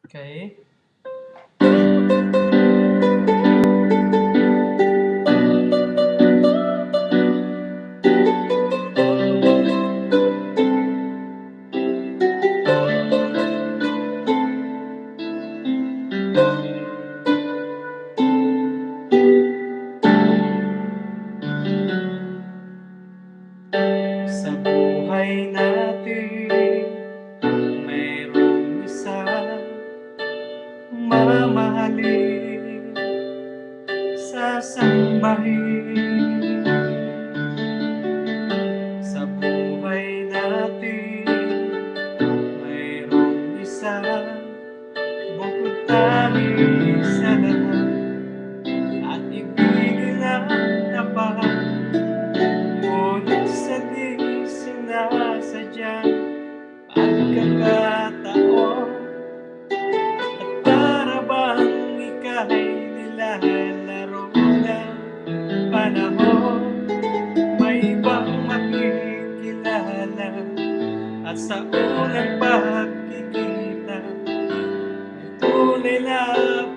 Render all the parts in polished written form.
Okey. Sa buhay natin mayroong isang mamahalin, sasambahin. Sa buhay natin mayroong isang bukod tangi sa lahat at ibigin ang tapat. Ngunit sa di sinasadyang pagkakataon at para bang ika'y nilalaro ng panahon, may ibang makikilala at sa unang pagkikita ay tunay na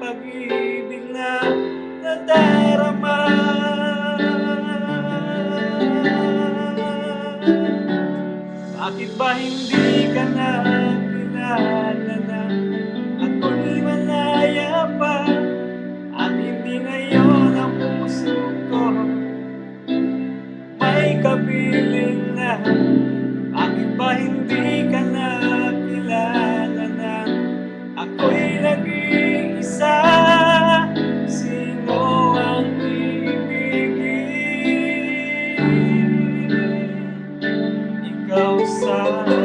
pag-ibig na nadarama. Bakit ba hindi ka na kilala na ako'y malaya pa at hindi ngayon ang puso ko may kapiling na? Bakit ba hindi ka na kilala na ako'y nag-iisa? Sino ang iibigin? Ikaw sana.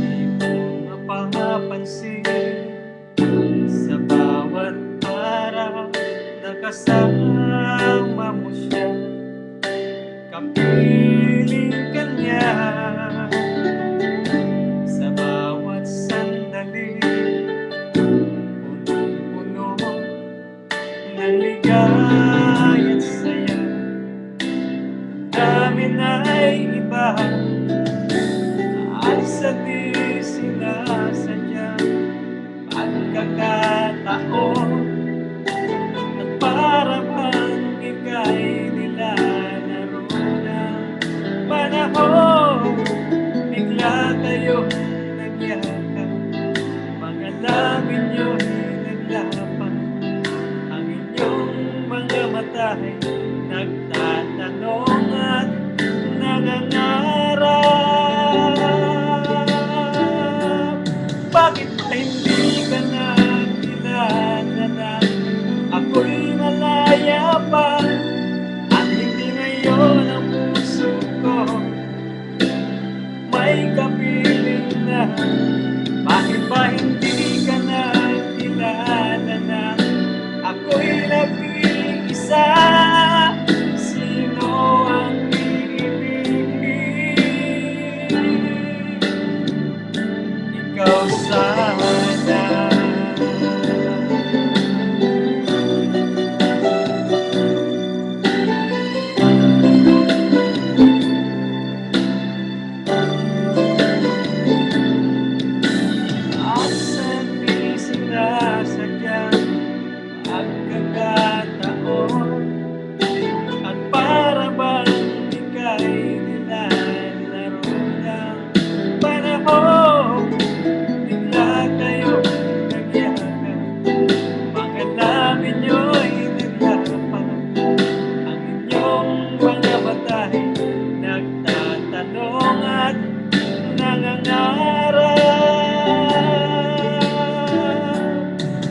Di mo mapapansin sa bawat araw na kasama mo siya, kapiling ka niya. Sa bawat sandali punong-puno ng ligaya at saya. Namin ay iba at sa di sinasadyang pagkakataon at para bang ika'y nilalaro ng panahon, bigla kayong nagyakap, mga labi nyo'y naglapan, ang inyong mga mata'y nagtatanong at nangangarap. Bakit ba hindi ka na kilala na ako'y malaya pa at hindi ngayon ang puso ko may kapiling na? Bakit ba hindi ka na kilala na ako'y nag-iisa? Sino ang iibigin? Ikaw sana. At sa di sinasadyang pagkakataon at para bang ika'y nilalaro ng panahon, bigla kayong nagyakap, mga labi nyo'y naglapan, ang inyong mga mata'y nagtatanong at nangangarap.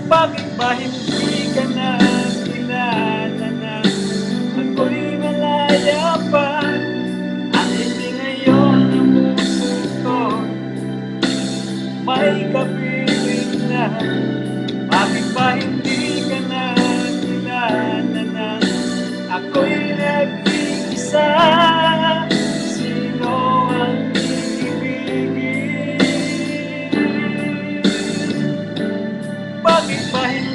Bakit ba hindi ka na kilala na ako'y malaya pa at hindi ngayon ang puso ko may kapiling na? Bakit ba hindi ka na kilala na ako'y nag-iisa? Sino ang iibigin? Bakit Bakit ba hindi